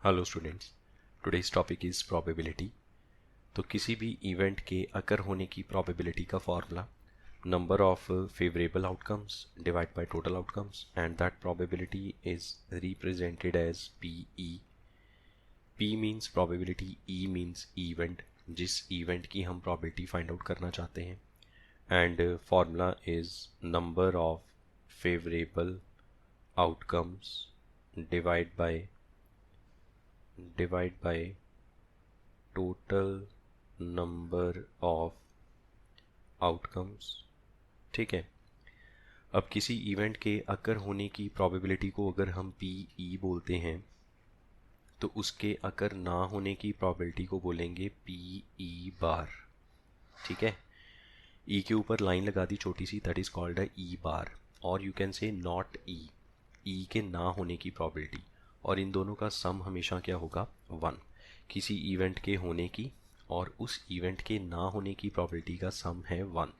Hello students, today's topic is probability. तो किसी भी इवेंट के अकर होने की प्रोबेबिलिटी का formula number of favourable outcomes divide by total outcomes and that probability is represented as P E. P means probability, E means event, जिस event की हम प्रोबेबिलिटी फाइंड आउट करना चाहते हैं, and formula is number of favourable outcomes divide by total number of outcomes. ठीक है। अब किसी इवेंट के अकर होने की प्रोबेबिलिटी को अगर हम पी ई बोलते हैं तो उसके अकर ना होने की प्रोबेबिलिटी को बोलेंगे पी ई बार। ठीक है। ई के ऊपर लाइन लगा दी छोटी सी, दैट इज कॉल्ड अ ई बार, और यू कैन से नॉट ई, ई के ना होने की प्रोबेबिलिटी, और इन दोनों का सम हमेशा क्या होगा, 1। किसी इवेंट के होने की और उस इवेंट के ना होने की प्रोबेबिलिटी का सम है 1।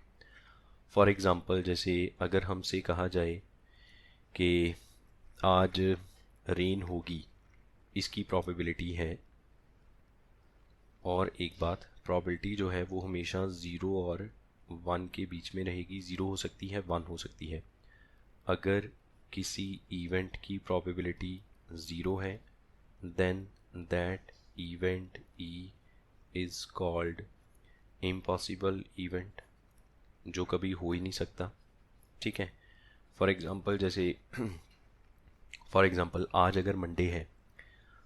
फॉर एग्ज़ाम्पल, जैसे अगर हमसे कहा जाए कि आज रेन होगी, इसकी प्रोबेबिलिटी है, और एक बात, प्रोबेबिलिटी जो है वो हमेशा 0 और 1 के बीच में रहेगी। 0 हो सकती है, 1 हो सकती है। अगर किसी इवेंट की प्रोबेबिलिटी 0 है then that event E is called impossible event, जो कभी हो ही नहीं सकता। ठीक है। फॉर एग्ज़ाम्पल, जैसे फॉर एग्ज़ाम्पल आज अगर मंडे है,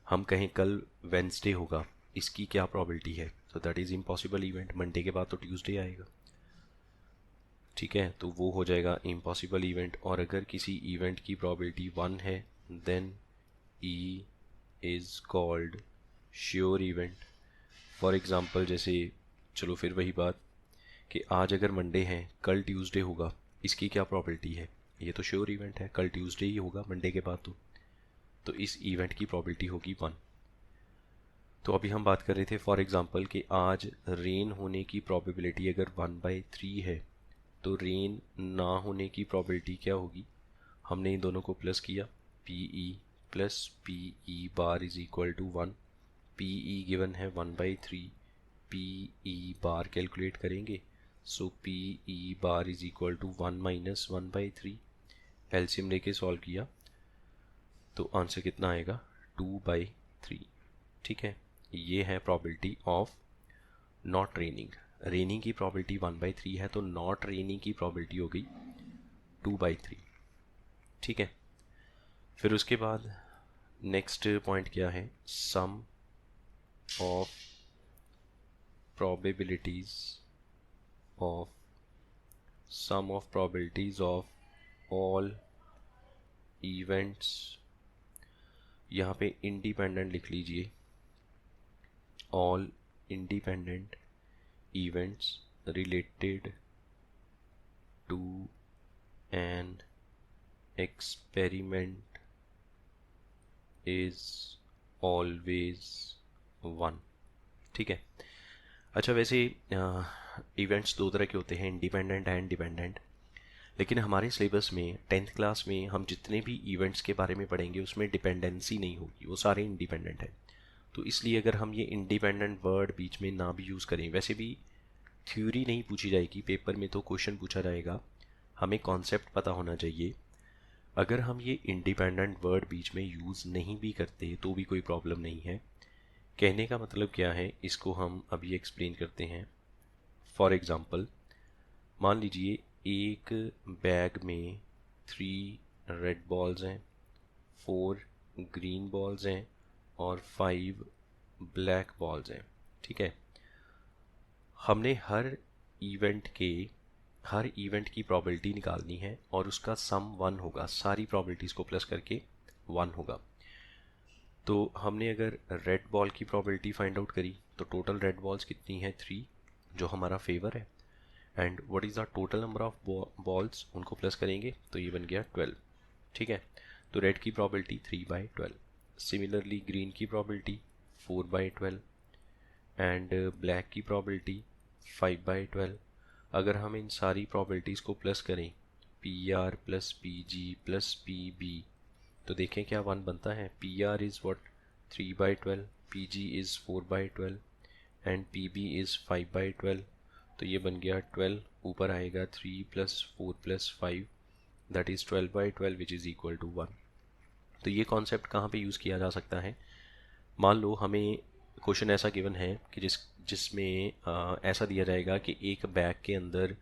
हम कहें कल वेंसडे होगा, इसकी क्या प्रोबेबिलिटी है, तो that is impossible event. Monday के बाद तो ट्यूसडे आएगा। ठीक है, तो वो हो जाएगा इम्पॉसिबल इवेंट। और अगर किसी इवेंट की प्रोबेबिलिटी 1 है then E is called sure event. For example, जैसे चलो फिर वही बात कि आज अगर मंडे है, कल ट्यूसडे होगा, इसकी क्या प्रोबेबिलिटी है, ये तो श्योर इवेंट है, कल ट्यूसडे ही होगा मंडे के बाद तो इस इवेंट की प्रोबेबिलिटी होगी 1। तो अभी हम बात कर रहे थे फॉर एग्ज़ाम्पल कि आज रेन होने की प्रोबेबिलिटी अगर 1/3 है, तो रेन ना होने की प्रोबेबिलिटी क्या होगी, हमने इन दोनों को प्लस किया, P E plus P E bar is equal to 1। P E given है 1/3, पी ई बार कैलकुलेट करेंगे, so P E bar is equal to 1 minus 1/3। LCM लेके सॉल्व किया तो आंसर कितना आएगा, 2/3। ठीक है। ये है probability of not raining. Raining की प्रोबेबिलिटी 1/3 है, तो नॉट रेनिंग की प्रोबेबिलिटी हो गई 2/3। ठीक है। फिर उसके बाद नेक्स्ट पॉइंट क्या है, sum of probabilities of sum of probabilities of all events. यहाँ पे इंडिपेंडेंट लिख लीजिए, all independent events related to an experiment is always 1। ठीक है। अच्छा, वैसे इवेंट्स दो तरह के होते हैं, इंडिपेंडेंट एंड डिपेंडेंट। लेकिन हमारे सिलेबस में 10th क्लास में हम जितने भी इवेंट्स के बारे में पढ़ेंगे उसमें डिपेंडेंसी नहीं होगी, वो सारे इंडिपेंडेंट हैं। तो इसलिए अगर हम ये इंडिपेंडेंट वर्ड बीच में ना भी यूज़ करें, वैसे भी थ्योरी नहीं पूछी जाएगी पेपर में, तो क्वेश्चन पूछा जाएगा, हमें कॉन्सेप्ट पता होना चाहिए। अगर हम ये इंडिपेंडेंट वर्ड बीच में यूज़ नहीं भी करते तो भी कोई प्रॉब्लम नहीं है। कहने का मतलब क्या है, इसको हम अभी एक्सप्लेन करते हैं। फॉर एग्ज़ाम्पल, मान लीजिए एक बैग में 3 रेड बॉल्स हैं, 4 ग्रीन बॉल्स हैं और 5 ब्लैक बॉल्स हैं। ठीक है। हमने हर इवेंट की प्रोबेबिलिटी निकालनी है और उसका सम 1 होगा, सारी प्रोबेबिलिटीज़ को प्लस करके 1 होगा। तो हमने अगर रेड बॉल की प्रोबेबिलिटी फाइंड आउट करी तो टोटल रेड बॉल्स कितनी है, 3, जो हमारा फेवर है, and what is the total number of balls, उनको प्लस करेंगे तो ये बन गया 12। ठीक है। तो रेड की प्रोबेबिलिटी 3/12। सिमिलरली ग्रीन की प्रोबेबिलिटी 4/12 एंड ब्लैक की प्रोबेबिलिटी 5/12। अगर हम इन सारी प्रोबेबिलिटीज़ को प्लस करें, P R plus P G plus P B, तो देखें क्या 1 बनता है। P R is what, 3/12, PG is 4/12 and PB is 5/12। तो ये बन गया 12, ऊपर आएगा 3 + 4 + 5 that is 12/12 which is equal to 1। तो ये कॉन्सेप्ट कहाँ पे यूज़ किया जा सकता है? मान लो हमें क्वेश्चन ऐसा गिवन है कि जिसमें ऐसा दिया जाएगा कि एक बैग के अंदर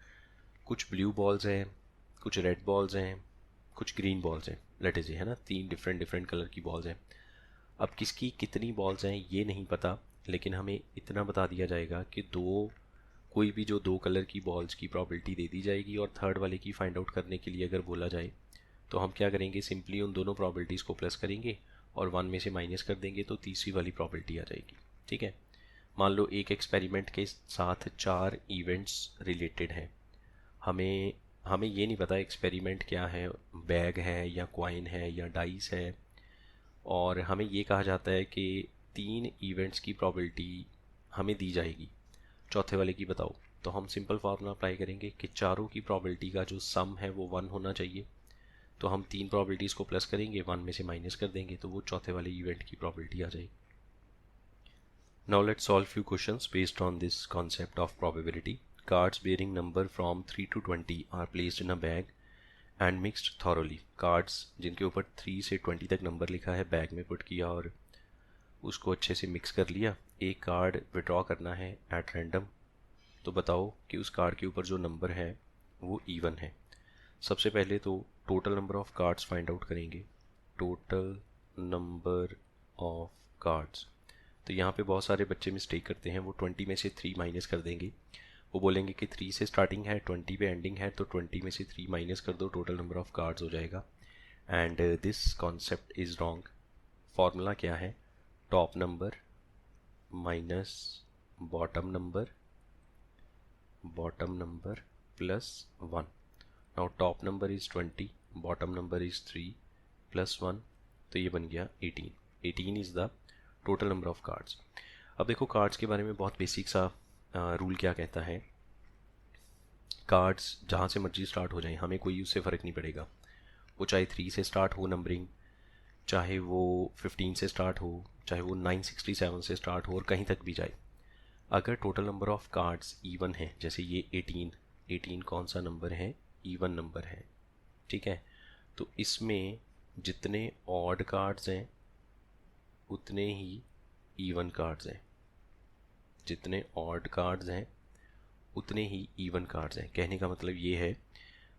कुछ ब्लू बॉल्स हैं, कुछ रेड बॉल्स हैं, कुछ ग्रीन बॉल्स हैं, लेट इज है ना, 3 डिफरेंट कलर की बॉल्स हैं। अब किसकी कितनी बॉल्स हैं ये नहीं पता, लेकिन हमें इतना बता दिया जाएगा कि कोई भी जो 2 कलर की बॉल्स की प्रॉबिलिटी दे दी जाएगी, और थर्ड वाले की फाइंड आउट करने के लिए अगर बोला जाए तो हम क्या करेंगे, सिंपली उन दोनों प्रॉबिलिटीज़ को प्लस करेंगे और 1 में से माइनस कर देंगे तो तीसरी वाली प्रॉबिलिटी आ जाएगी। ठीक है, मान लो एक एक्सपेरिमेंट के साथ 4 इवेंट्स रिलेटेड हैं। हमें हमें ये नहीं पता एक्सपेरिमेंट क्या है, बैग है या कॉइन है या डाइस है, और हमें ये कहा जाता है कि 3 इवेंट्स की प्रॉबिलिटी हमें दी जाएगी, चौथे वाले की बताओ। तो हम सिंपल फार्मूला अप्लाई करेंगे कि चारों की प्रॉबिलिटी का जो सम है वो 1 होना चाहिए। तो हम 3 प्रॉबिलिटीज़ को प्लस करेंगे, 1 में से माइनस कर देंगे तो वो चौथे वाले इवेंट की प्रॉबिलिटी आ जाएगी। Now let's solve few questions based on this concept of probability. Cards bearing number from 3 to 20 are placed in a bag and mixed thoroughly. Cards जिनके ऊपर 3 से 20 तक नंबर लिखा है बैग में पुट किया और उसको अच्छे से मिक्स कर लिया। एक कार्ड विड्रॉ करना है एट रैंडम। तो बताओ कि उस कार्ड के ऊपर जो नंबर है वो इवन है। सबसे पहले तो total number of cards find out करेंगे। टोटल नंबर ऑफ कार्ड्स, तो यहाँ पे बहुत सारे बच्चे मिस्टेक करते हैं, वो 20 में से 3 माइनस कर देंगे। वो बोलेंगे कि 3 से स्टार्टिंग है, 20 पे एंडिंग है, तो 20 में से 3 माइनस कर दो, टोटल नंबर ऑफ कार्ड्स हो जाएगा। And this concept is wrong. Formula क्या है? Top number minus bottom number plus 1। Now top number is 20, bottom number is 3 + 1, तो ये बन गया 18। 18 is the total number of cards. अब देखो कार्ड्स के बारे में बहुत बेसिक सा रूल क्या कहता है। कार्ड्स जहाँ से मर्जी स्टार्ट हो जाए, हमें कोई उससे फ़र्क नहीं पड़ेगा। वो चाहे 3 से स्टार्ट हो नंबरिंग, चाहे वो 15 से स्टार्ट हो, चाहे वो 967 से स्टार्ट हो, और कहीं तक भी जाए। अगर total number of cards even है, जैसे ये 18 कौन सा नंबर है? इवन नंबर है। ठीक है, तो इसमें जितने ऑड कार्ड्स हैं उतने ही इवन कार्ड्स हैं, जितने ऑड कार्ड्स हैं उतने ही इवन कार्ड्स हैं। कहने का मतलब ये है,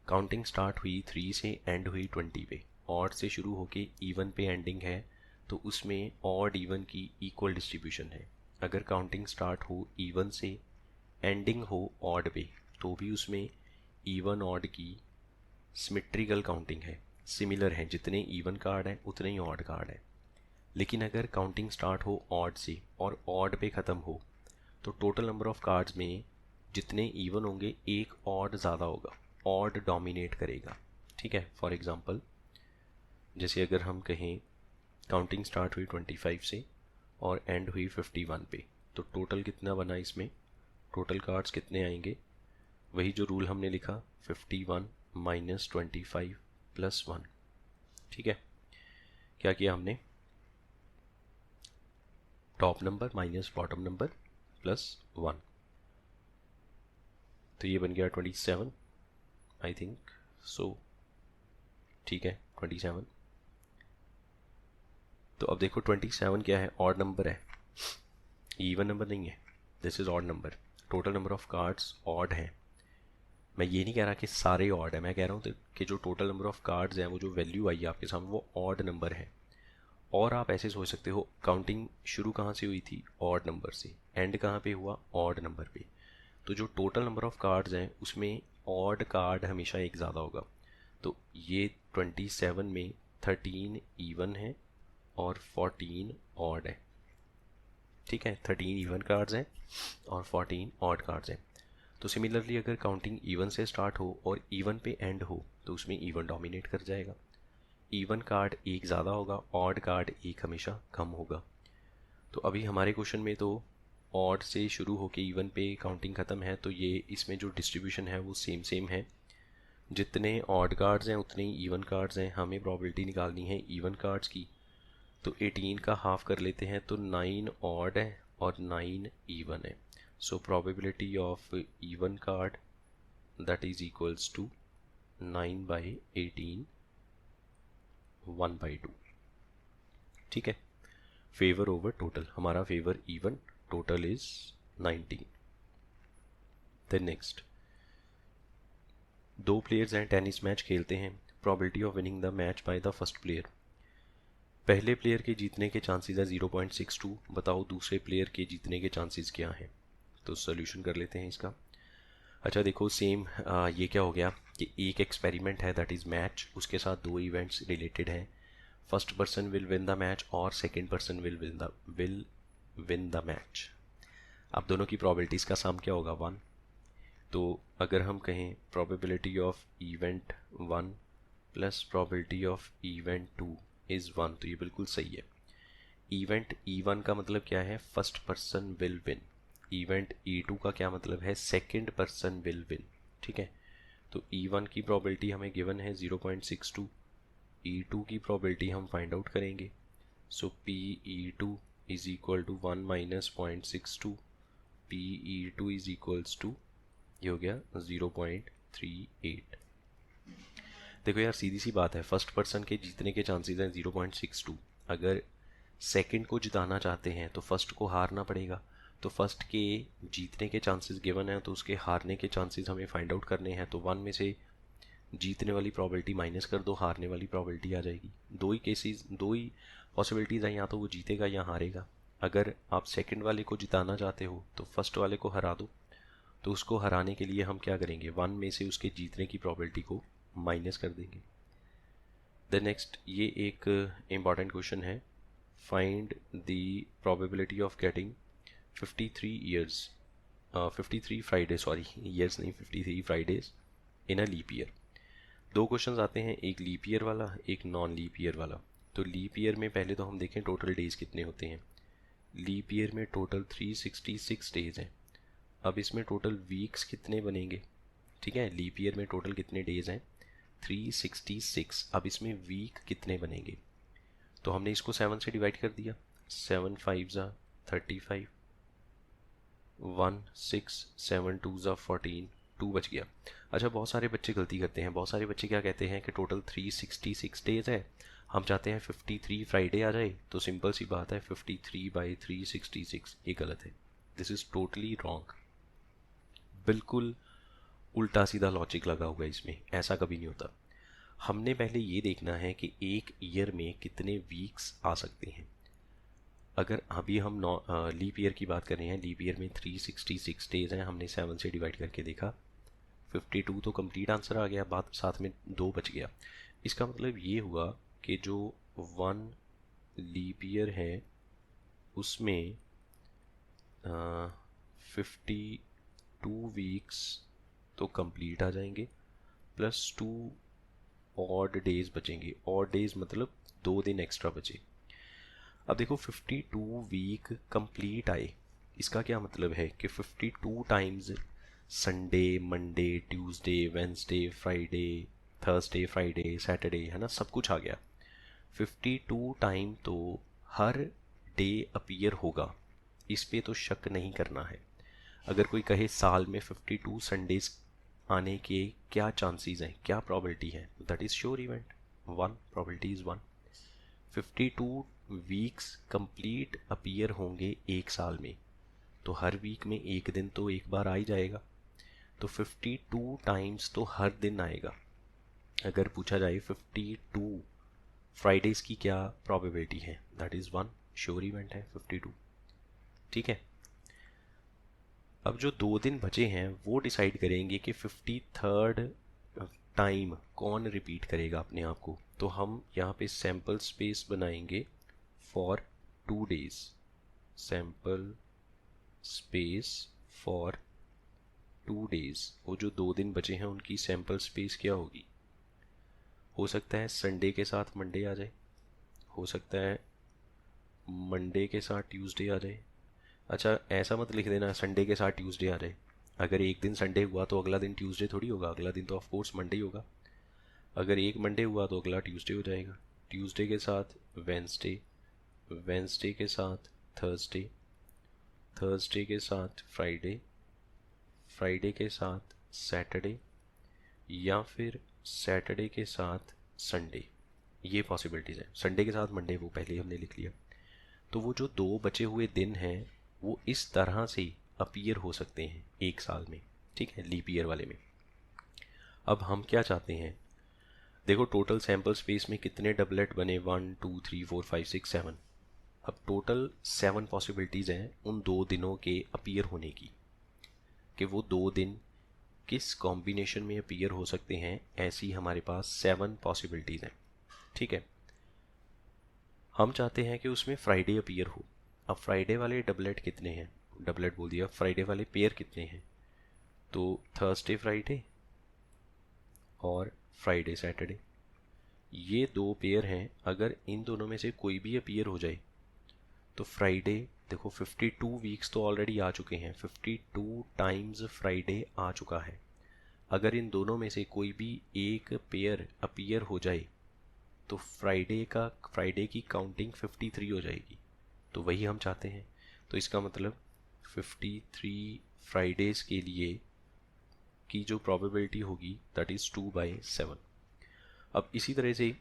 काउंटिंग स्टार्ट हुई 3 से एंड हुई 20 पे, ऑड से शुरू होके इवन पे एंडिंग है, तो उसमें ऑड इवन की इक्वल डिस्ट्रीब्यूशन है। अगर काउंटिंग स्टार्ट हो इवन से एंडिंग हो ऑड पे, तो भी उसमें इवन ऑड की सिमेट्रिकल काउंटिंग है, सिमिलर है, जितने इवन कार्ड हैं उतने ही ऑड कार्ड हैं। लेकिन अगर काउंटिंग स्टार्ट हो ऑड से और ऑड पे ख़त्म हो, तो टोटल नंबर ऑफ कार्ड्स में जितने इवन होंगे एक ऑड ज़्यादा होगा, ऑड डोमिनेट करेगा। ठीक है, फॉर एग्जांपल जैसे अगर हम कहें काउंटिंग स्टार्ट हुई 25 से और एंड हुई 51 पे, तो टोटल कितना बना इसमें? टोटल कार्ड्स कितने आएंगे? वही जो रूल हमने लिखा, 51 - 25 + 1। ठीक है, क्या किया हमने? Top number minus bottom number plus 1, तो ये बन गया 27 आई थिंक सो। ठीक है, 27। तो अब देखो 27 क्या है? ऑड नंबर है, इवन नंबर नहीं है, this is odd number. Total number of cards odd है। मैं ये नहीं कह रहा कि सारे ऑड है, मैं कह रहा हूँ कि जो टोटल नंबर ऑफ कार्ड्स हैं, वो जो वैल्यू आई है आपके सामने, वो ऑड नंबर है। और आप ऐसे सोच सकते हो, काउंटिंग शुरू कहाँ से हुई थी? ऑड नंबर से। एंड कहाँ पे हुआ? ऑड नंबर पे। तो जो टोटल नंबर ऑफ कार्ड्स हैं उसमें ऑड कार्ड हमेशा एक ज़्यादा होगा। तो ये 27 में 13 इवन है और 14 ऑड है। ठीक है, 13 इवन कार्ड्स हैं और 14 ऑड कार्ड्स हैं। तो सिमिलरली अगर काउंटिंग इवन से स्टार्ट हो और इवन पे एंड हो, तो उसमें इवन डोमिनेट कर जाएगा। इवन कार्ड एक ज़्यादा होगा, ऑड कार्ड एक हमेशा कम होगा। तो अभी हमारे क्वेश्चन में तो ऑड से शुरू होके इवन पे काउंटिंग ख़त्म है, तो ये इसमें जो डिस्ट्रीब्यूशन है वो सेम है। जितने ऑड कार्ड्स हैं उतने ही इवन कार्ड्स हैं। हमें प्रोबेबिलिटी निकालनी है इवन कार्ड्स की, तो 18 का हाफ कर लेते हैं तो 9 ऑड है और 9 इवन है. So probability of even card that is equals to 9/18 1/2. ठीक है. फेवर ओवर टोटल, हमारा favour even, total is 19. Then next, दो प्लेयर्स हैं, टेनिस मैच खेलते हैं. Probability of winning the match by the first player. पहले player के जीतने के चांसेस है 0.62. बताओ दूसरे प्लेयर के जीतने के चांसेस क्या हैं. तो सोल्यूशन कर लेते हैं इसका. अच्छा देखो, सेम ये क्या हो गया कि एक एक्सपेरिमेंट है दैट इज़ मैच, उसके साथ दो इवेंट्स रिलेटेड हैं. First person will win the match और second person will win the match. अब दोनों की प्रोबेबिलिटीज़ का सम क्या होगा 1. तो अगर हम कहें probability of event 1 plus probability of event 2 is 1, तो ये बिल्कुल सही है. इवेंट E1 का मतलब क्या है, first person will win. Event E2 का क्या मतलब है, सेकेंड पर्सन विल विन. ठीक है. तो E1 की प्रोबेबिलिटी हमें गिवन है 0.62. E2 की प्रोबेबिलिटी हम फाइंड आउट करेंगे. So PE2 is equal to 1 minus 0.62. PE2 is equals to, ये हो गया 0.38. देखो यार, सीधी सी बात है, फर्स्ट पर्सन के जीतने के चांसेस हैं 0.62. अगर सेकंड को जिताना चाहते हैं तो फर्स्ट को हारना पड़ेगा. तो फर्स्ट के जीतने के चांसेस गिवन हैं, तो उसके हारने के चांसेस हमें फाइंड आउट करने हैं. तो 1 में से जीतने वाली प्रॉबिलिटी माइनस कर दो, हारने वाली प्रॉबिलिटी आ जाएगी. दो ही केसेस, दो ही पॉसिबिलिटीज़ हैं, या तो वो जीतेगा या हारेगा. अगर आप सेकंड वाले को जिताना चाहते हो तो फर्स्ट वाले को हरा दो. तो उसको हराने के लिए हम क्या करेंगे, 1 में से उसके जीतने की प्रॉबिलिटी को माइनस कर देंगे. द नेक्स्ट, ये एक इम्पॉर्टेंट क्वेश्चन है. Find the probability of getting 53 Friday, sorry years नहीं, 53 Fridays in a leap year. दो क्वेश्चंस आते हैं, एक लीप ईयर वाला, एक नॉन लीप ईयर वाला. तो लीप ईयर में पहले तो हम देखें टोटल डेज कितने होते हैं. लीप ईयर में टोटल 366 डेज हैं. अब इसमें टोटल वीक्स कितने बनेंगे. ठीक है, लीप ईयर में टोटल कितने डेज हैं, 366. अब इसमें वीक कितने बनेंगे. तो हमने इसको 7 से डिवाइड कर दिया. 7 5 ज़ा 35, 1 6, 7 2 ज़ा 14, 2 बच गया. अच्छा, बहुत सारे बच्चे गलती करते हैं. बहुत सारे बच्चे क्या कहते हैं कि टोटल 366 डेज है, हम चाहते हैं 53 फ्राइडे आ जाए. तो सिंपल सी बात है, 53/366. ये गलत है. This is totally wrong. बिल्कुल उल्टा सीधा लॉजिक लगा हुआ है इसमें, ऐसा कभी नहीं होता. हमने पहले ये देखना है कि एक ईयर में कितने वीक्स आ सकते हैं. अगर अभी हम लीप ईयर की बात कर रहे हैं, लीप ईयर में 366 डेज हैं, हमने 7 से डिवाइड करके देखा, 52 तो कंप्लीट आंसर आ गया, बात साथ में 2 बच गया. इसका मतलब ये हुआ कि जो 1 लीप ईयर है उसमें 52 वीक्स तो कंप्लीट आ जाएंगे, प्लस 2 ऑड डेज बचेंगे. ऑड डेज मतलब 2 दिन एक्स्ट्रा बचे. अब देखो, 52 वीक कंप्लीट आए, इसका क्या मतलब है कि 52 times Sunday, Monday, Tuesday, Wednesday, Friday, Thursday, Friday, Saturday, है ना, सब कुछ आ गया. 52 टाइम तो हर डे अपीयर होगा, इस पे तो शक नहीं करना है. अगर कोई कहे साल में 52 संडेज आने के क्या चांसेस हैं, क्या प्रॉबिलिटी है, that is sure event 1, probability is 1. 52 weeks complete appear होंगे एक साल में, तो हर वीक में एक दिन तो एक बार आ ही जाएगा. तो 52 टाइम्स तो हर दिन आएगा. अगर पूछा जाए 52 फ्राइडेज़ की क्या प्रोबेबिलिटी है, दैट इज़ 1, श्योर इवेंट है 52. ठीक है. अब जो 2 दिन बचे हैं वो डिसाइड करेंगे कि 53rd टाइम कौन रिपीट करेगा अपने आप को. तो हम यहाँ पे सैम्पल स्पेस बनाएंगे for 2 days. Sample space for 2 days. वो जो 2 दिन बचे हैं उनकी सैम्पल स्पेस क्या होगी. हो सकता है संडे के साथ मंडे आ जाए, हो सकता है मंडे के साथ ट्यूसडे आ जाए. अच्छा, ऐसा मत लिख देना संडे के साथ ट्यूसडे आ जाए. अगर एक दिन संडे हुआ तो अगला दिन ट्यूसडे थोड़ी होगा, अगला दिन तो ऑफ कोर्स मंडे ही होगा. अगर एक मंडे हुआ तो अगला ट्यूसडे हो जाएगा, ट्यूसडे के साथ वेंसडे, वेंसडे के साथ थर्सडे, थर्सडे के साथ फ्राइडे, फ्राइडे के साथ सैटरडे, या फिर सैटरडे के साथ संडे। ये पॉसिबिलिटीज़ हैं। संडे के साथ मंडे वो पहले ही हमने लिख लिया। तो वो जो दो बचे हुए दिन हैं वो इस तरह से अपीयर हो सकते हैं एक साल में, ठीक है, लीप ईयर वाले में। अब हम क्या चाहते हैं, देखो टोटल सैम्पल स्पेस में कितने डबलेट बने, 1 2 3 4 5 6 7। अब टोटल 7 पॉसिबिलिटीज़ हैं उन दो दिनों के अपीयर होने की, कि वो दो दिन किस कॉम्बिनेशन में अपीयर हो सकते हैं। ऐसी हमारे पास 7 पॉसिबिलिटीज़ हैं, ठीक है। हम चाहते हैं कि उसमें फ्राइडे अपीयर हो। अब फ्राइडे वाले डबलेट कितने हैं, डबलेट बोल दिया, फ्राइडे वाले पेयर कितने हैं, तो थर्सडे फ्राइडे और फ्राइडे सैटरडे, ये दो पेयर हैं। अगर इन दोनों में से कोई भी अपीयर हो जाए तो फ्राइडे, देखो 52 वीक्स तो ऑलरेडी आ चुके हैं, 52 टाइम्स फ्राइडे आ चुका है। अगर इन दोनों में से कोई भी एक पेयर अपीयर हो जाए तो फ्राइडे की काउंटिंग 53 हो जाएगी। तो वही हम चाहते हैं। तो इसका मतलब 53 फ्राइडेज़ के लिए की जो प्रोबेबिलिटी होगी दैट इज़ 2/7। अब इसी तरह से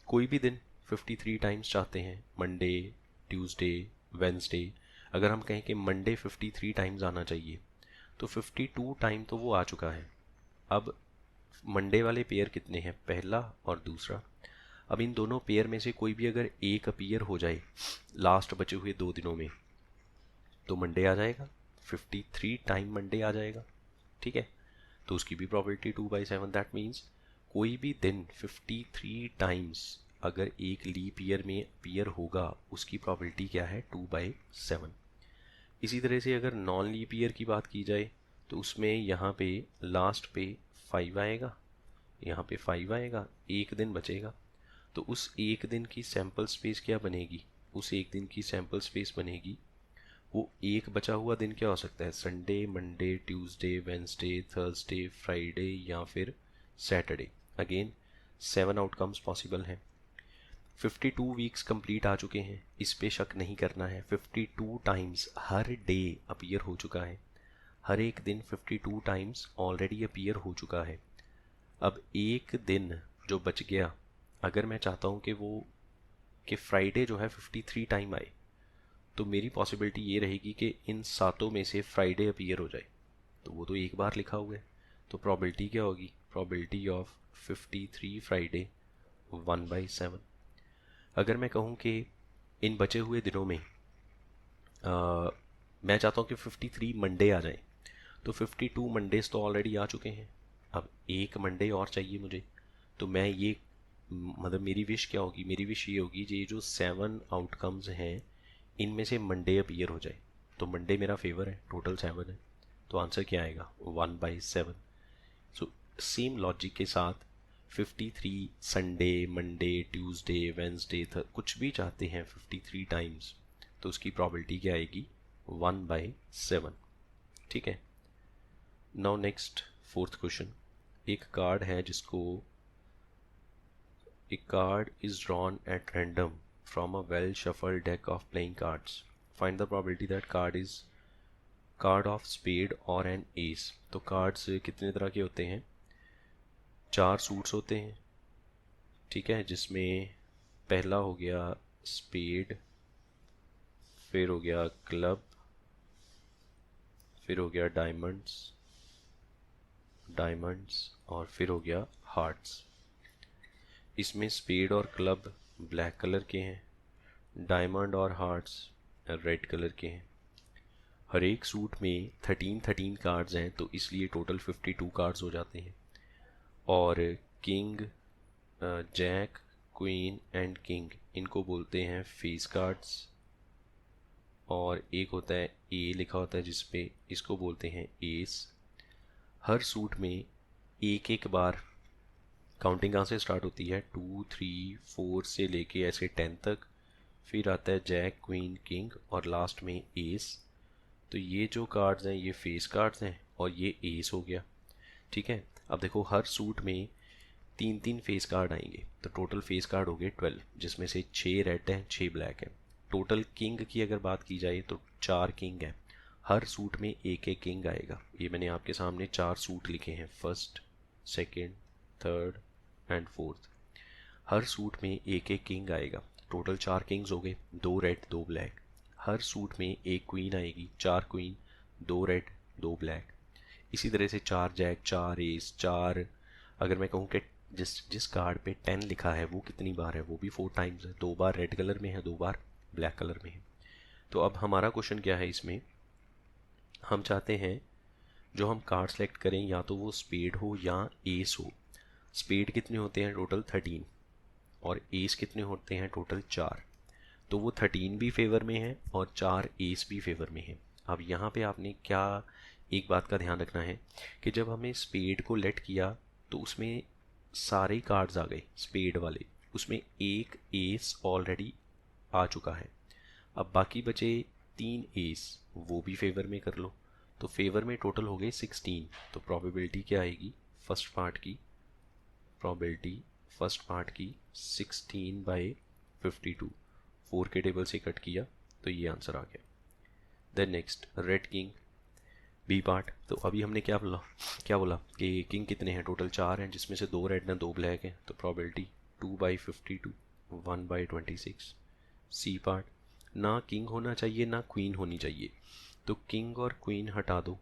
कोई भी दिन 53 टाइम्स चाहते हैं, मंडे, ट्यूसडे, वेंसडे। अगर हम कहें कि मंडे 53 टाइम्स आना चाहिए तो 52 टाइम तो वो आ चुका है। अब मंडे वाले पेयर कितने हैं, पहला और दूसरा। अब इन दोनों पेयर में से कोई भी अगर एक अपीयर हो जाए लास्ट बचे हुए दो दिनों में तो मंडे आ जाएगा, 53 टाइम मंडे आ जाएगा, ठीक है। तो उसकी भी प्रॉबिलिटी 2/7। दैट मीन्स कोई भी दिन 53 टाइम्स अगर एक लीप ईयर में अपीयर होगा उसकी प्रॉबिलिटी क्या है, 2/7। इसी तरह से अगर नॉन लीप ईयर की बात की जाए तो उसमें यहाँ पे लास्ट पे 5 आएगा, यहाँ पे 5 आएगा, एक दिन बचेगा। तो उस एक दिन की सैम्पल स्पेस क्या बनेगी, उस एक दिन की सैम्पल स्पेस बनेगी, वो एक बचा हुआ दिन क्या हो सकता है, Sunday, Monday, Tuesday, Wednesday, Thursday, Friday या फिर सैटरडे। अगेन 7 आउटकम्स पॉसिबल हैं। 52 वीक्स कंप्लीट आ चुके हैं, इस पे शक नहीं करना है। 52 टाइम्स हर डे अपीयर हो चुका है, हर एक दिन 52 टाइम्स ऑलरेडी अपीयर हो चुका है। अब एक दिन जो बच गया, अगर मैं चाहता हूँ कि फ्राइडे जो है 53 टाइम आए तो मेरी पॉसिबिलिटी ये रहेगी कि इन सातों में से फ्राइडे अपीयर हो जाए। तो वो तो एक बार लिखा हुआ है, तो प्रॉबिलिटी क्या होगी, प्रॉबिलिटी ऑफ 53 फ्राइडे 1/7। अगर मैं कहूँ कि इन बचे हुए दिनों में मैं चाहता हूँ कि 53 मंडे आ जाए, तो 52 मंडेज तो ऑलरेडी आ चुके हैं, अब एक मंडे और चाहिए मुझे। तो मैं ये मतलब मेरी विश क्या होगी, मेरी विश ये होगी ये जो 7 आउटकम्स हैं इनमें से मंडे अपीयर हो जाए। तो मंडे मेरा फेवर है, टोटल 7 है, तो आंसर क्या आएगा, 1/7। सो सेम लॉजिक के साथ 53 संडे, मंडे, ट्यूसडे, वेंसडे, कुछ भी चाहते हैं 53 टाइम्स, तो उसकी प्रॉबिलिटी क्या आएगी, 1/7, ठीक है। Now next fourth question. एक कार्ड है जिसको A card is drawn at random from a well shuffled deck of playing cards. Find the probability that card is card of spade or an ace. तो cards कितने तरह के होते हैं, 4 suits होते हैं, ठीक है, जिसमें पहला हो गया स्पेड, फिर हो गया क्लब, फिर हो गया डायमंड्स और फिर हो गया हार्ट्स। इसमें स्पेड और क्लब ब्लैक कलर के हैं, डायमंड और हार्ट्स रेड कलर के हैं। हर एक सूट में 13 कार्ड्स हैं, तो इसलिए टोटल 52 कार्ड्स हो जाते हैं। और king, jack, queen and king, इनको बोलते हैं फेस कार्ड्स। और एक होता है ए लिखा होता है जिसपे, इसको बोलते हैं एस। हर सूट में एक एक बार काउंटिंग कहाँ से स्टार्ट होती है, 2 3 4 से लेके ऐसे 10 तक, फिर आता है जैक, क्वीन, किंग और लास्ट में एस। तो ये जो कार्ड्स हैं ये फेस कार्ड्स हैं और ये एस हो गया, ठीक है। अब देखो हर सूट में 3 फेस कार्ड आएंगे, तो टोटल फेस कार्ड हो गए 12, जिसमें से 6 रेड हैं 6 ब्लैक हैं, टोटल किंग की अगर बात की जाए तो 4 किंग हैं, हर सूट में एक एक किंग आएगा। ये मैंने आपके सामने 4 सूट लिखे हैं, first, second, third and fourth. Her suit में एक एक किंग आएगा, टोटल 4 किंग्स हो गए, 2 रेड 2 ब्लैक। हर सूट में एक क्वीन आएगी, 4 क्वीन, 2 रेड 2 ब्लैक। इसी तरह से 4 जैक, 4 एस, 4, अगर मैं कहूँ कि जिस जिस कार्ड पे 10 लिखा है वो कितनी बार है, वो भी 4 टाइम्स है, 2 बार रेड कलर में है, 2 बार ब्लैक कलर में है। तो अब हमारा क्वेश्चन क्या है इसमें, हम चाहते हैं जो हम कार्ड सेलेक्ट करें या तो वो स्पेड हो या एस हो। स्पेड कितने होते हैं टोटल 13, और एस कितने होते हैं टोटल 4। तो वो 13 भी फेवर में है और 4 एस भी फेवर में है। अब यहाँ पे आपने क्या एक बात का ध्यान रखना है कि जब हमने स्पेड को लेट किया तो उसमें सारे कार्ड्स आ गए स्पेड वाले, उसमें एक एस ऑलरेडी आ चुका है। अब बाकी बचे 3 एस, वो भी फेवर में कर लो, तो फेवर में टोटल हो गए 16। तो प्रोबेबिलिटी क्या आएगी फर्स्ट पार्ट की, प्रोबेबिलिटी फर्स्ट पार्ट की 16/52, 4 के टेबल से कट किया तो ये आंसर आ गया। Then next red king B part. तो अभी हमने क्या बोला कि किंग कितने हैं, टोटल 4 हैं जिसमें से 2 रेड ना 2 ब्लैक हैं, तो प्रोबेबिलिटी 2/52, 1/26। सी पार्ट, ना किंग होना चाहिए ना क्वीन होनी चाहिए, तो किंग और क्वीन हटा दो,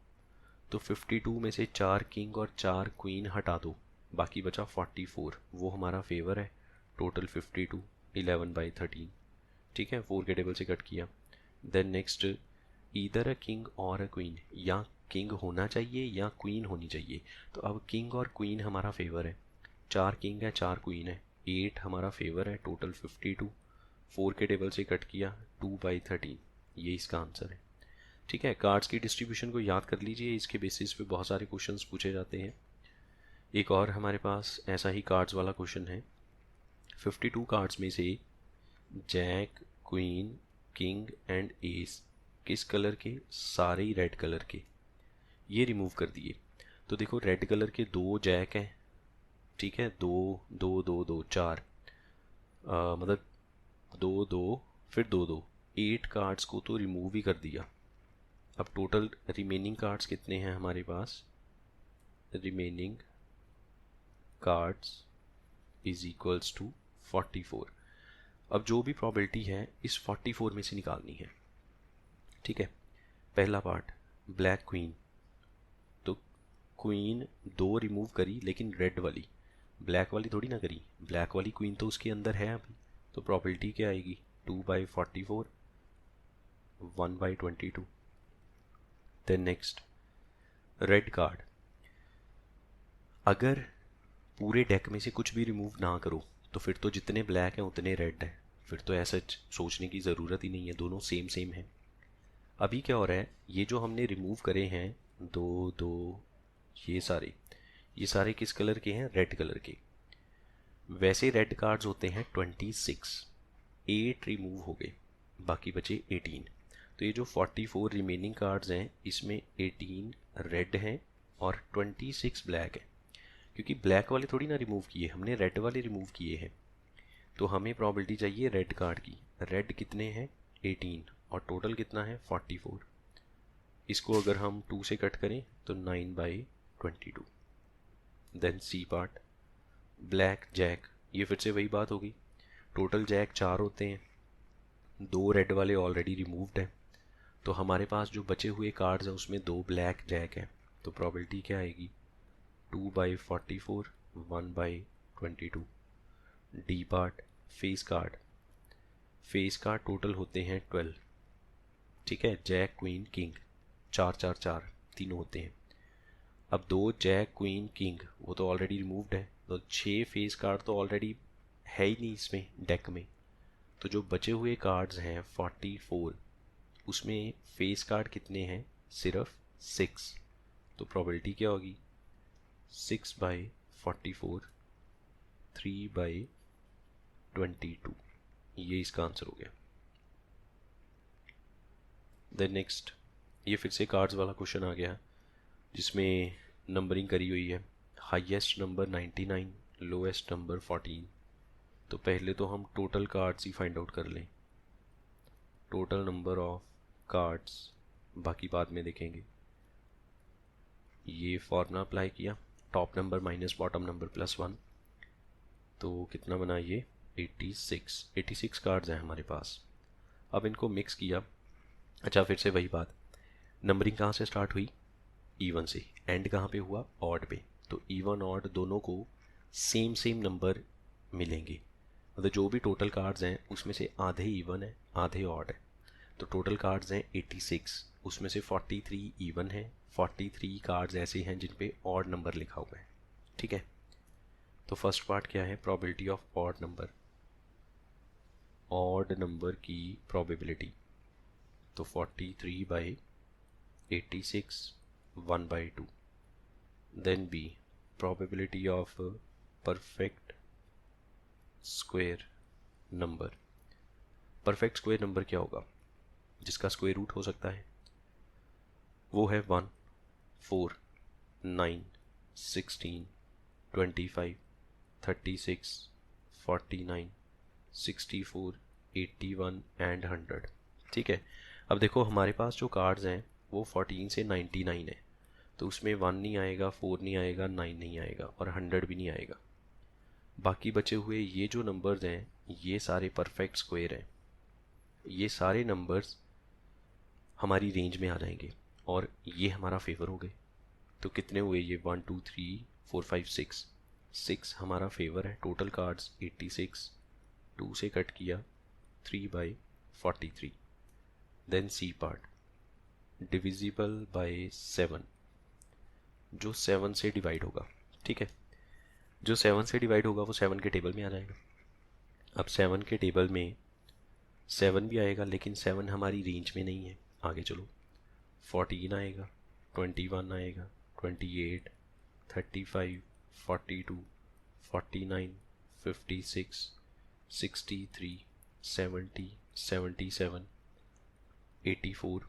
तो 52 में से 4 किंग और 4 क्वीन हटा दो, बाकी बचा 44, वो हमारा फेवर है, टोटल 52, 11/13। ठीक है, 4 के टेबल से कट किया। Then next either a king और अ क्वीन, या किंग होना चाहिए या क्वीन होनी चाहिए, तो अब किंग और क्वीन हमारा फेवर है, 4 किंग है 4 क्वीन है, 8 हमारा फेवर है, टोटल 52, 4 के टेबल से कट किया 2/13, ये इसका आंसर है। ठीक है, कार्ड्स की डिस्ट्रीब्यूशन को याद कर लीजिए, इसके बेसिस पे बहुत सारे क्वेश्चंस पूछे जाते हैं। एक और हमारे पास ऐसा ही कार्ड्स वाला क्वेश्चन है, 52 कार्ड्स में से jack, queen, king and ace किस कलर के, सारे ही रेड कलर के, ये रिमूव कर दिए। तो देखो रेड कलर के 2 जैक हैं, ठीक है, 2 2 2 2 4, मतलब 2 2 फिर 2 2, 8 कार्ड्स को तो रिमूव ही कर दिया। अब टोटल रिमेनिंग कार्ड्स कितने हैं हमारे पास, remaining cards is equals to 44। अब जो भी प्रोबेबिलिटी है इस 44 में से निकालनी है। ठीक है, पहला पार्ट ब्लैक क्वीन, तो क्वीन 2 रिमूव करी लेकिन रेड वाली, ब्लैक वाली थोड़ी ना करी, ब्लैक वाली क्वीन तो उसके अंदर है अभी, तो प्रोबेबिलिटी क्या आएगी 2/44, 1/22। देन नेक्स्ट रेड कार्ड, अगर पूरे डेक में से कुछ भी रिमूव ना करो तो फिर तो जितने ब्लैक हैं उतने रेड हैं, फिर तो ऐसा सोचने की ज़रूरत ही नहीं है, दोनों सेम सेम हैं। अभी क्या हो रहा है, ये जो हमने रिमूव करे हैं 2 2, ये सारे किस कलर के हैं, रेड कलर के। वैसे रेड कार्ड्स होते हैं 26, 8 रिमूव हो गए, बाकी बचे 18। तो ये जो 44 रिमेनिंग कार्ड्स हैं इसमें 18 रेड हैं और 26 ब्लैक हैं, क्योंकि ब्लैक वाले थोड़ी ना रिमूव किए हमने, रेड वाले रिमूव किए हैं। तो हमें प्रोबेबिलिटी चाहिए रेड कार्ड की, रेड कितने हैं 18 और टोटल कितना है 44, इसको अगर हम 2 से कट करें तो 9/22। Then C part black jack, ये फिर से वही बात होगी, टोटल जैक 4 होते हैं, 2 रेड वाले ऑलरेडी रिमूव्ड हैं, तो हमारे पास जो बचे हुए कार्ड्स हैं उसमें 2 ब्लैक जैक हैं, तो प्रोबेबिलिटी क्या आएगी 2/44, 1/22। D part face card, face card total होते हैं 12। ठीक है, जैक क्वीन किंग 4 4 4 तीनों होते हैं। अब 2 जैक क्वीन किंग वो तो ऑलरेडी रिमूव्ड है, तो 6 फेस कार्ड तो ऑलरेडी है ही नहीं इसमें डेक में, तो जो बचे हुए कार्ड्स हैं 44, उसमें फेस कार्ड कितने हैं सिर्फ 6, तो प्रोबेबिलिटी क्या होगी 6/44, 3/22, ये इसका आंसर हो गया। देन नेक्स्ट ये फिर से कार्ड्स वाला क्वेश्चन आ गया जिसमें नंबरिंग करी हुई है, हाईएस्ट नंबर 99, लोएस्ट नंबर 14। तो पहले तो हम टोटल कार्ड्स ही फाइंड आउट कर लें, टोटल नंबर ऑफ कार्ड्स, बाकी बाद में देखेंगे। ये फॉर्मूला अप्लाई किया, top number minus bottom number plus 1, तो कितना बना ये 86 कार्ड्स हैं हमारे पास। अब इनको मिक्स किया। अच्छा, फिर से वही बात, नंबरिंग कहाँ से स्टार्ट हुई, इवन से, एंड कहाँ पे हुआ, ऑड पे। तो इवन ऑड दोनों को सेम नंबर मिलेंगे, मतलब जो भी टोटल कार्ड्स हैं उसमें से आधे इवन है आधे ऑड है। तो टोटल कार्ड्स हैं 86, उसमें से 43 इवन है, 43 कार्ड्स ऐसे हैं जिन पे ऑड नंबर लिखा हुआ है। ठीक है, तो फर्स्ट पार्ट क्या है, probability of odd number, odd number की प्रोबेबिलिटी। तो 43/86 1/2। Then B, probability of perfect square number. Perfect square number क्या होगा, जिसका स्क्वायर रूट हो सकता है, वो है 1, 4, 9, 16, 25, 36, 49, 64, 81 एंड 100। ठीक है, अब देखो हमारे पास जो कार्ड्स हैं वो 14 से 99 है, तो उसमें 1 नहीं आएगा, 4 नहीं आएगा, 9 नहीं आएगा और 100 भी नहीं आएगा। बाकी बचे हुए ये जो नंबर्स हैं ये सारे परफेक्ट स्क्वायर हैं, ये सारे नंबर्स हमारी रेंज में आ जाएंगे और ये हमारा फेवर हो गए। तो कितने हुए ये, 1 2 3 4 5 6, 6 हमारा फेवर है। टोटल कार्ड्स 86, 2 से कट किया 3/43। Then C part, divisible by 7, जो 7 से डिवाइड होगा। ठीक है, जो 7 से डिवाइड होगा वो 7 के टेबल में आ जाएगा। अब 7 के टेबल में 7 भी आएगा, लेकिन 7 हमारी रेंज में नहीं है। आगे चलो, 14 आएगा, 21 आएगा, 28, 35, 42, 49, 56, 63, 70, 77, 84,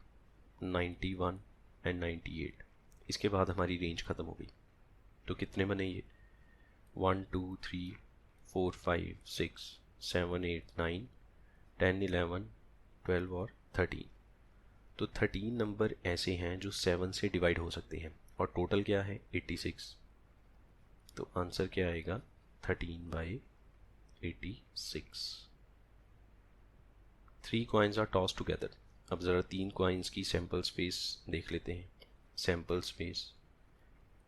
91 एंड 98। इसके बाद हमारी रेंज ख़त्म हो गई। तो कितने बने ये, 1 2 3 4 5 6 7 8 9 10 11 12 और 13। तो 13 नंबर ऐसे हैं जो 7 से डिवाइड हो सकते हैं और टोटल क्या है 86। तो आंसर क्या आएगा, 13/86। 3 कॉइन्स आर टॉस टुगेदर। अब ज़रा 3 कॉइन्स की सैम्पल स्पेस देख लेते हैं। Sample space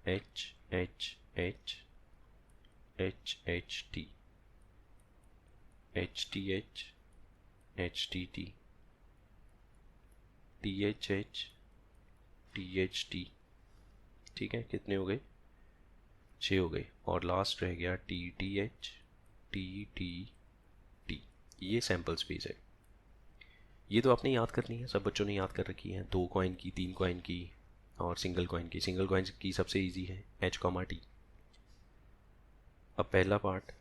H H H H H T H T H H T T T H H T H T। ठीक है, कितने हो गए, 6 हो गए। और लास्ट रह गया T T H T T T। ये सैम्पल स्पेस है। ये तो आपने याद करनी है, सब बच्चों ने याद कर रखी है, 2 कॉइन की, 3 कॉइन की और सिंगल कॉइन की। सिंगल कॉइन की सबसे इजी है H, T। अब पहला part,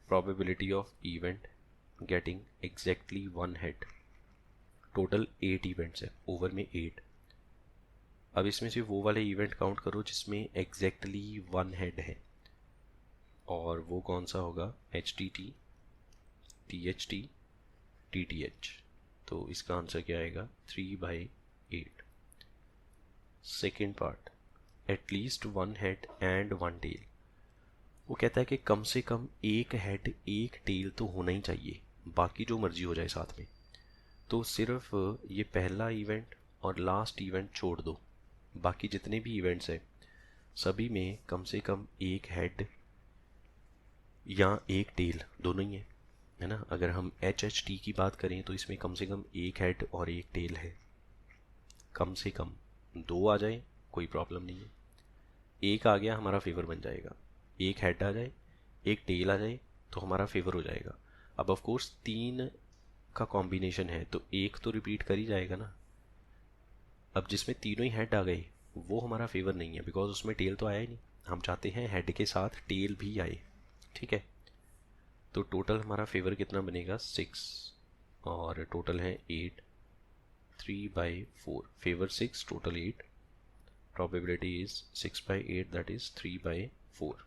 probability of event getting exactly 1 head. Total 8 events है, ओवर में 8। अब इसमें से वो वाले इवेंट काउंट करो जिसमें एग्जैक्टली 1 हेड है, और वो कौन सा होगा, HTT, THT, TTH। तो इसका आंसर क्या आएगा, 3/8। Second part, at least 1 head and 1 tail. वो कहता है कि कम से कम एक हेड एक टेल तो होना ही चाहिए, बाकी जो मर्जी हो जाए साथ में। तो सिर्फ ये पहला इवेंट और लास्ट इवेंट छोड़ दो, बाकी जितने भी इवेंट्स हैं सभी में कम से कम एक हेड या एक टेल दोनों ही है ना। अगर हम HHT की बात करें तो इसमें कम से कम एक हेड और एक टेल है। कम से कम 2 आ जाए कोई प्रॉब्लम नहीं है, एक आ गया हमारा फेवर बन जाएगा। एक हेड आ जाए, एक टेल आ जाए तो हमारा फेवर हो जाएगा। अब ऑफ कोर्स 3 का कॉम्बिनेशन है तो एक तो रिपीट कर ही जाएगा ना। अब जिसमें तीनों ही हेड आ गए वो हमारा फेवर नहीं है, बिकॉज उसमें टेल तो आया ही नहीं। हम चाहते हैं हेड के साथ टेल भी आए। ठीक है, तो टोटल हमारा फेवर कितना बनेगा, 6, और टोटल है 8, 3/4। Favour 6, total 8, probability is 6/8, that is 3/4.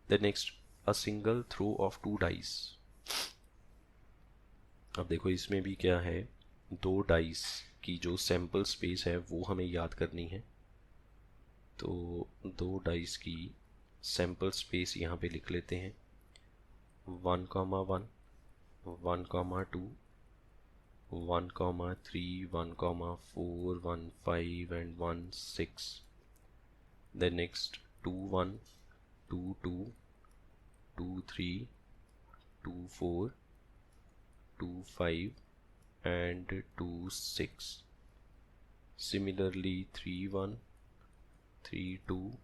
The next, a single throw of 2 dice अब देखो इसमें भी क्या है, दो डाइस की जो सैम्पल स्पेस है वो हमें याद करनी है। तो दो डाइस की सैम्पल स्पेस यहाँ पे लिख लेते हैं, 1,1, 1,2, 1,3, 1,4, 1, 5 and 1, 6. Then next 2, 1, 2, 2, 2, 3, 2, 4, 2, 5 and 2, 6. Similarly 3, 1, 3, 2,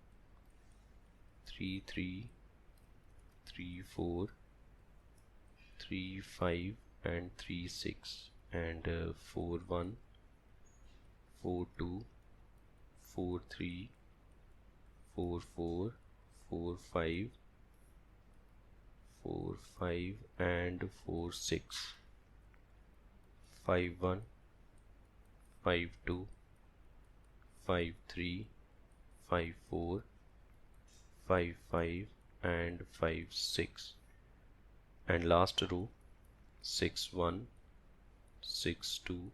3, 3, 3, 4, 3, 5 and 3, 6 and 4, 1, 4, 2, 4, 3, 4, 4, 4, 5, 4, 5 and 4, 6, 5, 1, 5, 2, 5, 3, 5, 4, 5, 5 and 5, 6, and last row 6, 1, 6, 2,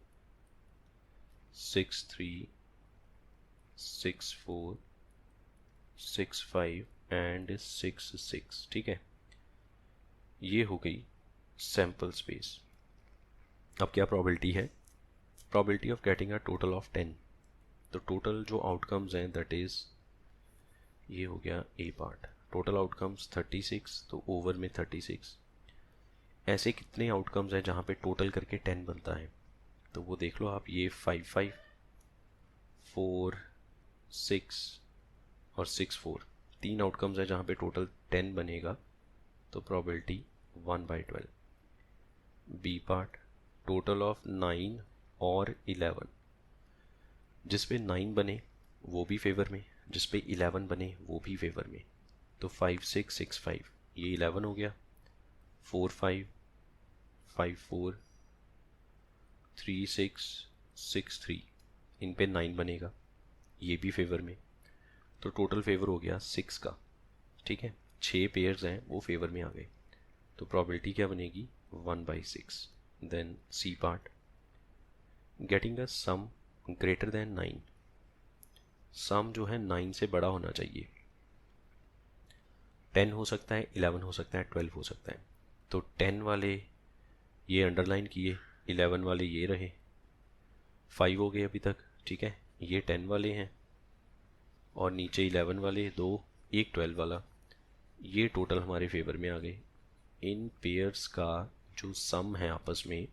6, 3, 6, 4, 6, 5 and 6, 6। ठीक है, ये हो गई सैम्पल स्पेस। अब क्या प्रॉबिलिटी है, probability of getting a total of 10। तो टोटल जो आउटकम्स हैं दैट इज़, ये हो गया ए पार्ट, टोटल आउटकम्स 36, तो ओवर में 36। ऐसे कितने आउटकम्स हैं जहाँ पे टोटल करके 10 बनता है, तो वो देख लो आप, ये 5, 5, 4, 6 और 6, 4, तीन आउटकम्स हैं जहाँ पे टोटल 10 बनेगा, तो probability 1/12। B part, total of 9 और 11, जिस पे 9 बने वो भी फेवर में, जिस पे 11 बने वो भी फेवर में। तो 5, 6, 6, 5, ये 11 हो गया, 4, 5, 5, 4, 3, 6, 6, 3, इन पे 9 बनेगा, ये भी फेवर में। तो टोटल फेवर हो गया 6 का। ठीक है, 6 पेयर्स हैं वो फेवर में आ गए, तो प्रॉबिलिटी क्या बनेगी, 1/6। Then C part, getting a sum greater than 9, sum जो है 9 से बड़ा होना चाहिए। 10 हो सकता है, 11 हो सकता है, 12 हो सकता है। तो 10 वाले ये अंडरलाइन किए, 11 वाले ये रहे, 5 हो गए अभी तक। ठीक है, ये 10 वाले हैं और नीचे 11 वाले दो, एक 12 वाला, ये टोटल हमारे फेवर में आ गए। इन पेयर्स का जो सम है आपस में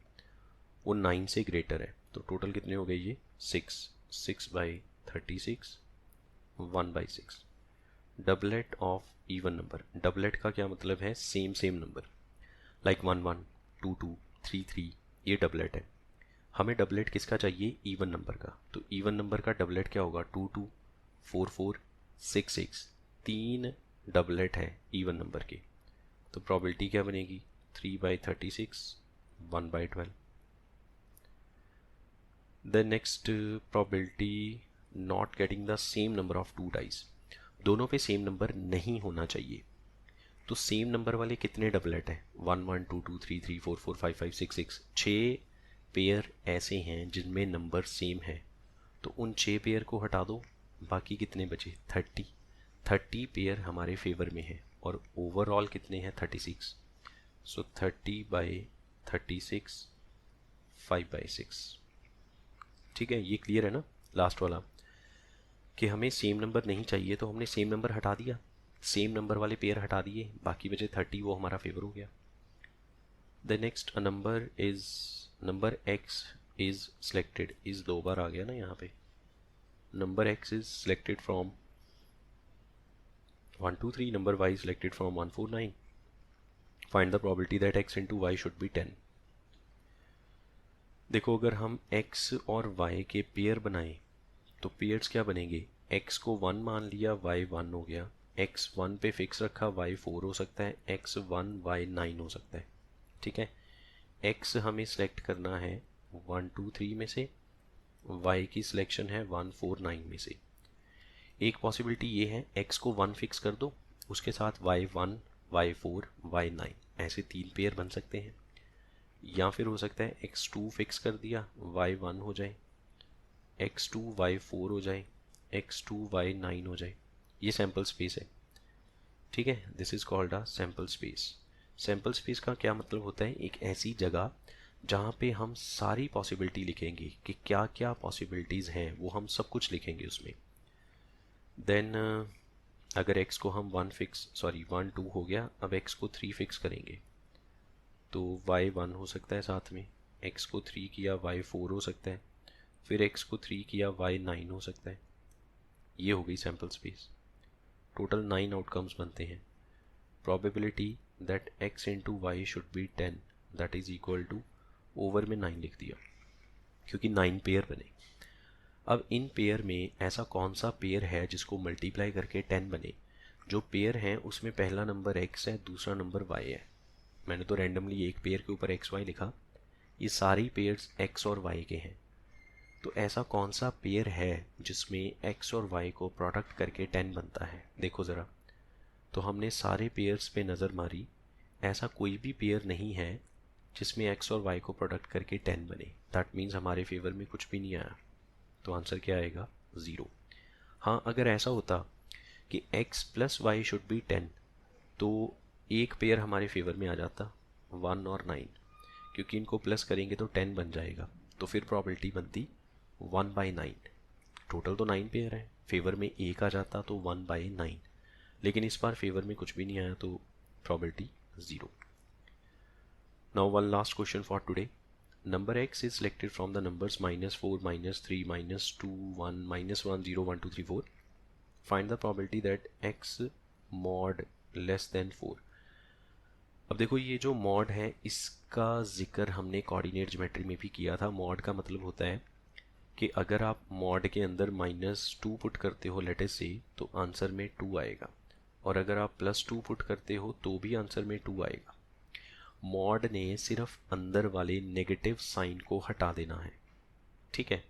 वो 9 से ग्रेटर है, तो टोटल कितने हो गए ये, 6, 6/36, 1/6। Doublet of even number, doublet का क्या मतलब है, सेम सेम नंबर, लाइक 1, 1, 2, 2, 3, 3, ये डबलेट है। हमें डबलेट किसका चाहिए, इवन नंबर का। तो इवन नंबर का डबलेट क्या होगा, 2, 2, 4, 4, 6, 6, तीन डबलेट है इवन नंबर के। तो प्रॉबिलिटी क्या बनेगी, 3/36, 1/12। The next probability, not getting the same number of two dice, दोनों पे सेम नंबर नहीं होना चाहिए। तो सेम नंबर वाले कितने डबलेट हैं, 1, 1, 2, 2, 3, 3, 4, 4, 5, 5, 6, 6, 6 पेयर ऐसे हैं जिनमें नंबर सेम है। तो उन 6 पेयर को हटा दो, बाकी कितने बचे, 30 पेयर हमारे फेवर में है, और ओवरऑल कितने हैं, 36। सो 30/36, 5/6। ठीक है, ये क्लियर है ना, लास्ट वाला, कि हमें सेम नंबर नहीं चाहिए तो हमने सेम नंबर हटा दिया, सेम नंबर वाले पेयर हटा दिए, बाकी बचे 30, वो हमारा फेवर हो गया। The next number is, number x is selected, is 2 बार आ गया ना यहाँ पे, number x is selected from 1, 2, 3, number y selected from 1, 4, 9, find the probability that x into y should be 10। देखो अगर हम x और y के पेयर बनाएं तो पेयर्स क्या बनेंगे, x को 1 मान लिया, y 1 हो गया, x 1 पे फिक्स रखा, y 4 हो सकता है, x 1, y 9 हो सकता है। ठीक है, x हमें सेलेक्ट करना है 1, 2, 3 में से, y की सिलेक्शन है 1, 4, 9 में से। एक पॉसिबिलिटी ये है, x को 1 फिक्स कर दो, उसके साथ y 1, y 4, y 9, ऐसे 3 पेयर बन सकते हैं। या फिर हो सकता है x2 फिक्स कर दिया, y1 हो जाए, x2 y4 हो जाए, x2 y9 हो जाए। ये सैम्पल स्पेस है, ठीक है। This is called a sample space. Sample space का क्या मतलब होता है? एक ऐसी जगह जहाँ पे हम सारी पॉसिबिलिटी लिखेंगे कि क्या क्या पॉसिबिलिटीज़ हैं, वो हम सब कुछ लिखेंगे उसमें। देन अगर x को हम 1 2 हो गया, अब x को 3 फिक्स करेंगे तो y1 हो सकता है साथ में, x को 3 किया y4 हो सकता है, फिर x को 3 किया y9 हो सकता है। ये हो गई सैम्पल स्पेस। टोटल 9 आउटकम्स बनते हैं। Probability that x into y should be 10 that is equal to, over में 9 लिख दिया क्योंकि 9 पेयर बने। अब इन पेयर में ऐसा कौन सा पेयर है जिसको मल्टीप्लाई करके 10 बने? जो पेयर हैं उसमें पहला नंबर x है, दूसरा नंबर y है। मैंने तो रैंडमली एक पेयर के ऊपर x y लिखा, ये सारी पेयर्स x और y के हैं। तो ऐसा कौन सा पेयर है जिसमें x और y को प्रोडक्ट करके 10 बनता है? देखो ज़रा। तो हमने सारे पेयर्स पे नज़र मारी, ऐसा कोई भी पेयर नहीं है जिसमें x और y को प्रोडक्ट करके 10 बने। दैट मीन्स हमारे फेवर में कुछ भी नहीं आया। तो आंसर क्या आएगा? 0। हाँ, अगर ऐसा होता कि x plus Y should be 10 तो एक पेयर हमारे फेवर में आ जाता, 1 और 9, क्योंकि इनको प्लस करेंगे तो 10 बन जाएगा। तो फिर प्रॉबिलिटी बनती 1/9। टोटल तो 9 पेयर है, फेवर में एक आ जाता तो 1/9, लेकिन इस बार फेवर में कुछ भी नहीं आया तो probability 0। Now one last question for today. Number x is selected from the numbers -4, -3, -2, 1, -1, 0, 1, 2, 3, 4. Find the probability that x mod less than 4. अब देखो, ये जो मॉड है इसका जिक्र हमने कोऑर्डिनेट ज्योमेट्री में भी किया था। मॉड का मतलब होता है कि अगर आप मॉड के अंदर -2 पुट करते हो लेटर से तो आंसर में 2 आएगा, और अगर आप +2 पुट करते हो तो भी आंसर में 2 आएगा। मॉड ने सिर्फ अंदर वाले नेगेटिव साइन को हटा देना है, ठीक है।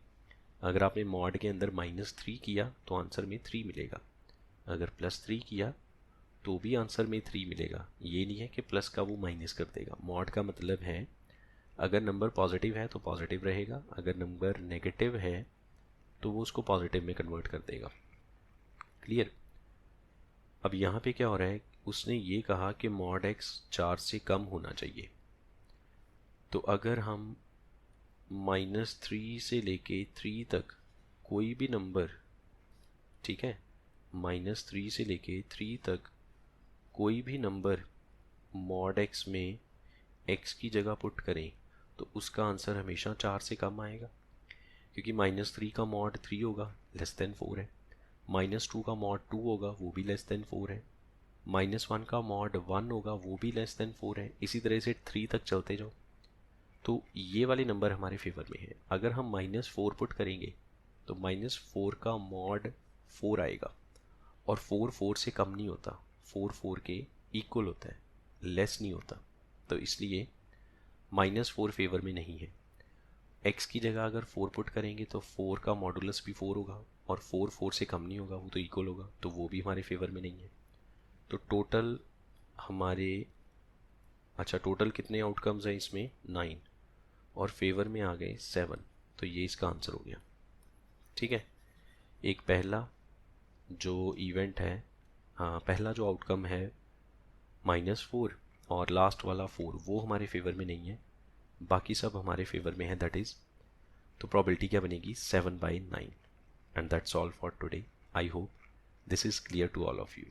अगर आपने मॉड के अंदर -3 किया तो आंसर में 3 मिलेगा, अगर +3 किया तो भी आंसर में 3 मिलेगा। ये नहीं है कि प्लस का वो माइनस कर देगा। मॉड का मतलब है अगर नंबर पॉजिटिव है तो पॉजिटिव रहेगा, अगर नंबर नेगेटिव है तो वो उसको पॉजिटिव में कन्वर्ट कर देगा। क्लियर? अब यहाँ पे क्या हो रहा है, उसने ये कहा कि मॉड x 4 से कम होना चाहिए। तो अगर हम -3 से लेके 3 तक कोई भी नंबर, ठीक है, -3 से लेके 3 तक कोई भी नंबर मॉड x में x की जगह पुट करें तो उसका आंसर हमेशा 4 से कम आएगा, क्योंकि -3 का मॉड 3 होगा, लेस देन 4 है। -2 का मॉड 2 होगा, वो भी लेस देन 4 है। -1 का मॉड 1 होगा, वो भी लेस देन 4 है। इसी तरह से 3 तक चलते जाओ। तो ये वाले नंबर हमारे फेवर में है। अगर हम -4 पुट करेंगे तो -4 का मॉड 4 आएगा, और 4 4 से कम नहीं होता, 4 4 के इक्वल होता है, लेस नहीं होता। तो इसलिए -4 फेवर में नहीं है। x की जगह अगर 4 पुट करेंगे तो 4 का मॉडुलस भी 4 होगा, और 4 4 से कम नहीं होगा, वो तो इक्वल होगा, तो वो भी हमारे फेवर में नहीं है। तो टोटल हमारे, अच्छा, टोटल कितने आउटकम्स हैं इसमें? 9, और फेवर में आ गए 7। तो ये इसका आंसर हो गया, ठीक है। एक पहला जो इवेंट है, हाँ, पहला जो आउटकम है -4, और लास्ट वाला 4, वो हमारे फेवर में नहीं है, बाकी सब हमारे फेवर में है, दैट इज़। तो प्रॉबिलिटी क्या बनेगी? 7/9। And that's all for today. I hope this is clear to all of you.